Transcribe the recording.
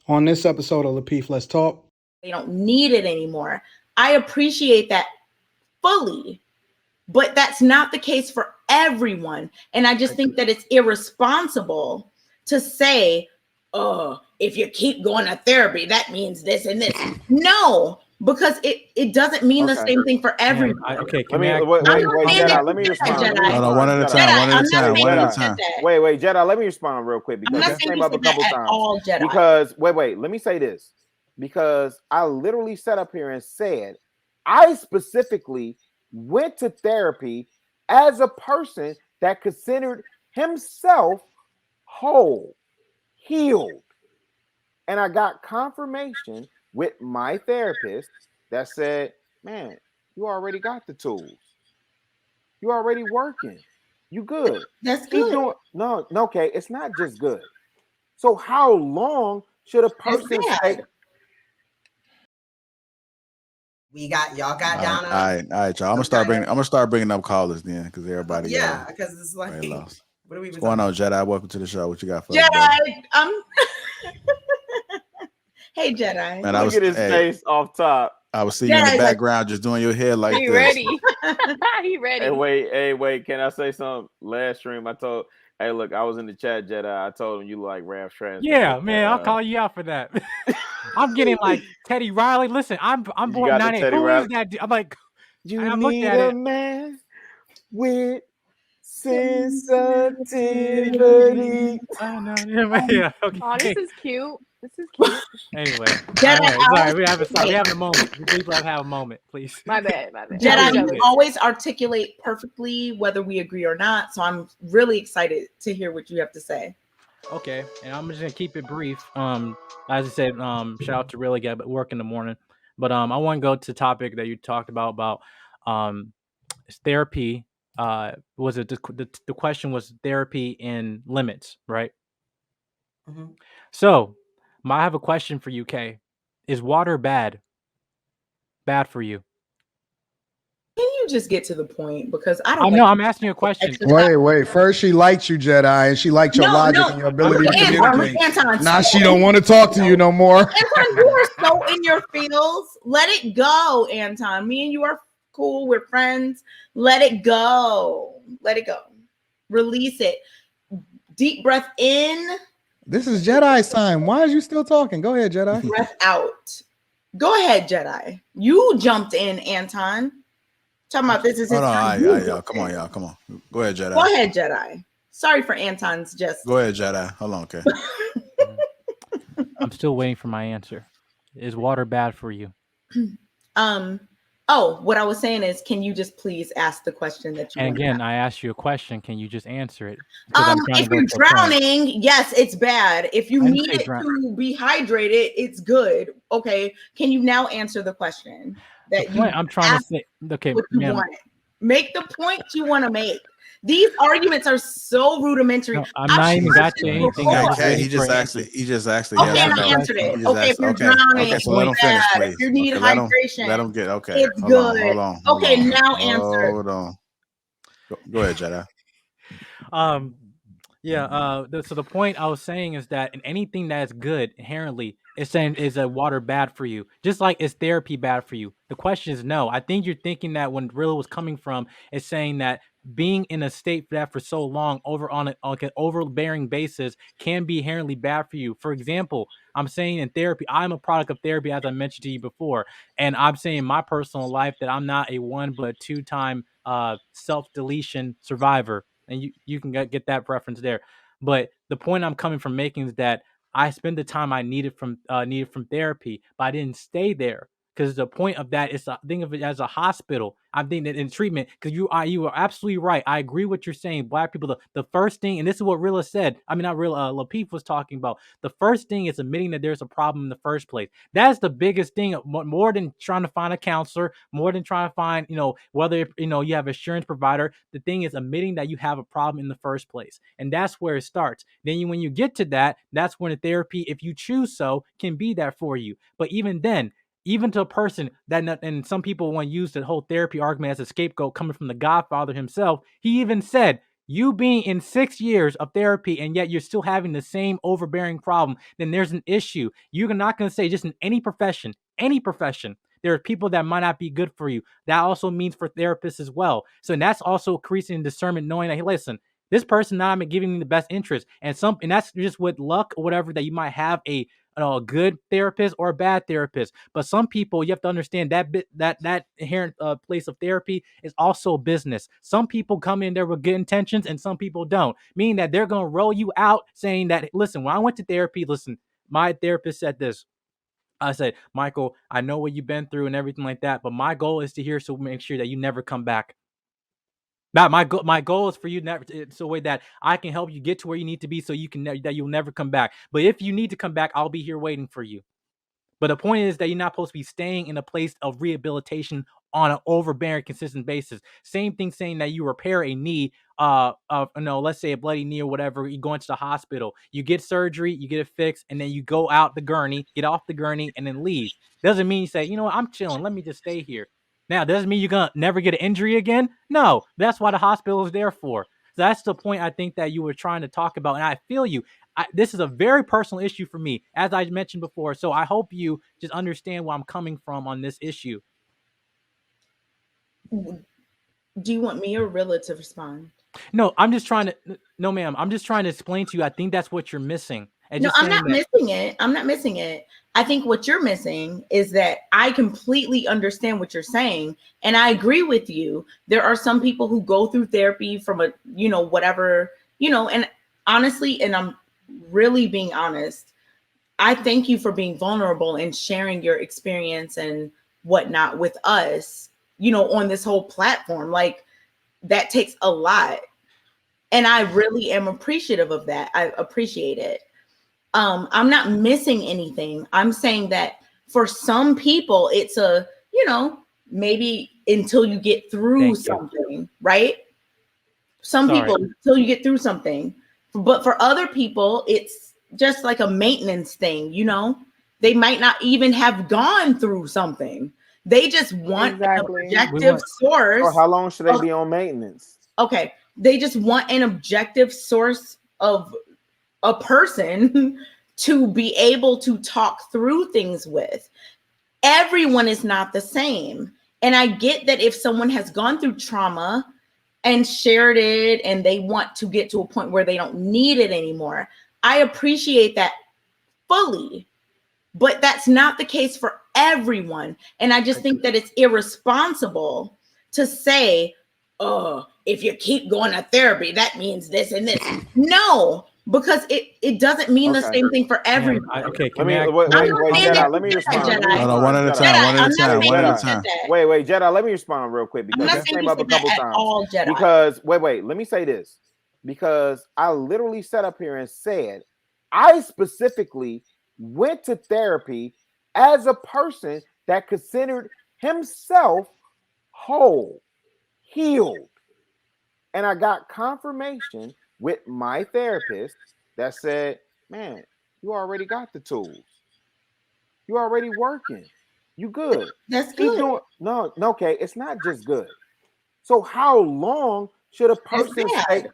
On this episode of Lapeef, Let's Talk. They don't need it anymore. I appreciate that fully, but that's not the case for everyone. And I just think that it's irresponsible to say, oh, if you keep going to therapy, that means this and this. No, because it doesn't mean the same thing for everyone. Okay, let me respond. Hold on, one at a time. Wait, Jedi, let me respond real quick because this came up a couple times. Because wait, let me say this. Because I literally sat up here and said, I specifically went to therapy as a person that considered himself whole, healed. And I got confirmation with my therapist that said, man, you already got the tools. You already working. You good. That's good. No, okay, it's not just good. So how long should a person stay? Y'all got down. All right, y'all. I'm gonna start bringing up callers then, because everybody. Yeah, because it's like, what are we? What's going on, Jedi? Welcome to the show. What you got for Jedi? Hey, Jedi. Man, look at his face off top. I was seeing you in the background, just doing your hair like he this. Ready? He ready. Hey, wait. Can I say something? Last stream, I told. Hey, look, I was in the chat, Jedi. I told him you like Raph Trans. Yeah, man, I'll call you out for that. I'm getting like Teddy Riley. Listen, I'm born 98. Who is that? I'm like, I'm need a man with sensitivity. Oh no, yeah. Okay. Oh, this is cute. Anyway, Jedi, sorry, we have a moment. People have a moment, please. My bad. Jedi, you always articulate perfectly whether we agree or not. So I'm really excited to hear what you have to say. Okay, and I'm just gonna keep it brief. As I said, shout out to Really Get work in the morning. But I want to go to the topic that you talked about therapy. Was it the question was therapy in limits, right? Mm-hmm. So I have a question for you, Kay. Is water bad for you? Can you just get to the point? Because I don't know. I'm asking you a question. Wait. First, she liked you, Jedi, and she liked your logic and your ability to communicate. Anton, now she don't want to talk to you no more. Anton, you are so in your feels. Let it go, Anton. Me and you are cool. We're friends. Let it go. Release it. Deep breath in. This is Jedi's time. Why are you still talking? Go ahead, Jedi. Breath out. Go ahead, Jedi. You jumped in, Anton. Talking about this is his time. Y'all. Come on. Go ahead, Jedi. Go ahead, Jedi. Sorry for Anton's just. Go ahead, Jedi. Hold on, okay. I'm still waiting for my answer. Is water bad for you? What I was saying is, can you just please ask the question that you? And again, I asked you a question. Can you just answer it? If you're drowning, yes, it's bad. If you need it to be hydrated, it's good. Okay. Can you now answer the question that I'm trying to say? Okay, what you want. Make the point you want to make. These arguments are so rudimentary. No, I'm not even got to anything. He just actually. Okay, I answered it. Okay, if you're drowning, okay, so let him finish, please. If you need hydration, let him get. Okay, it's good. Hold on. Okay, now answer. Hold on. Go ahead, Jedi. So the point I was saying is that in anything that is good inherently, it's saying is a water bad for you, just like is therapy bad for you? The question is no. I think you're thinking that when Rilla was coming from is saying that being in a state for that for so long on an overbearing basis can be inherently bad for you. For example, I'm saying in therapy, I'm a product of therapy, as I mentioned to you before, and I'm saying in my personal life that I'm not a 1 but 2-time self-deletion survivor. And you can get that reference there. But the point I'm coming from making is that I spent the time I needed from therapy, but I didn't stay there. Because the point of that is think of it as a hospital. I'm thinking that in treatment, because you are absolutely right. I agree with what you're saying. Black people, the first thing, and this is what Rilla said. I mean, not Rilla, Lapeef was talking about. The first thing is admitting that there's a problem in the first place. That's the biggest thing, more than trying to find a counselor, more than trying to find, whether, you have an insurance provider. The thing is admitting that you have a problem in the first place. And that's where it starts. Then when you get to that, that's when the therapy, if you choose so, can be there for you. But even then, even to a person that, and some people want to use the whole therapy argument as a scapegoat coming from the Godfather himself, he even said, you being in 6 years of therapy and yet you're still having the same overbearing problem, then there's an issue. You're not going to say just in any profession, there are people that might not be good for you. That also means for therapists as well. So and that's also increasing discernment, knowing that, hey, listen, this person not giving me the best interest. And that's just with luck or whatever that you might have a good therapist or a bad therapist. But some people, you have to understand that inherent place of therapy is also business. Some people come in there with good intentions and some people don't, meaning that they're going to roll you out saying that, listen, when I went to therapy, listen, my therapist said this. I said, Michael, I know what you've been through and everything like that, but my goal is to hear so make sure that you never come back. Now, my goal is for you never so way that I can help you get to where you need to be so you can that you'll never come back. But if you need to come back, I'll be here waiting for you. But the point is that you're not supposed to be staying in a place of rehabilitation on an overbearing, consistent basis. Same thing saying that you repair a knee, let's say a bloody knee or whatever, you go into the hospital, you get surgery, you get it fixed, and then you go out the gurney, get off the gurney, and then leave. Doesn't mean you say, you know what, I'm chilling, let me just stay here. Now, doesn't mean you're gonna never get an injury again. No, that's why the hospital is there for. So that's the point I think that you were trying to talk about, and I feel you. This is a very personal issue for me, as I mentioned before. So I hope you just understand where I'm coming from on this issue. Do you want me or Rilla to respond? No, I'm just trying to. No, ma'am. I'm just trying to explain to you. I think that's what you're missing. No, I'm not missing it. I'm not missing it. I think what you're missing is that I completely understand what you're saying. And I agree with you. There are some people who go through therapy from a, whatever, and honestly, and I'm really being honest, I thank you for being vulnerable and sharing your experience and whatnot with us, on this whole platform. Like, that takes a lot. And I really am appreciative of that. I appreciate it. I'm not missing anything. I'm saying that for some people, it's maybe until you get through something, right? Some people, until you get through something. But for other people, it's just like a maintenance thing, They might not even have gone through something. They just want an objective source. Or how long should they be on maintenance? Okay. They just want an objective source of a person to be able to talk through things with. Everyone is not the same. And I get that if someone has gone through trauma and shared it and they want to get to a point where they don't need it anymore, I appreciate that fully. But that's not the case for everyone. And I just think that it's irresponsible to say, oh, if you keep going to therapy, that means this and this. No, because it doesn't mean the same thing for everyone. Let me respond. No, one at a time. Wait, Jedi, let me respond real quick because that came up a couple times. Because let me say this. Because I literally sat up here and said, I specifically went to therapy as a person that considered himself whole, healed. And I got confirmation with my therapist that said, man, you already got the tools. You already working. You good. That's good. Okay, it's not just good. So how long should a person stay?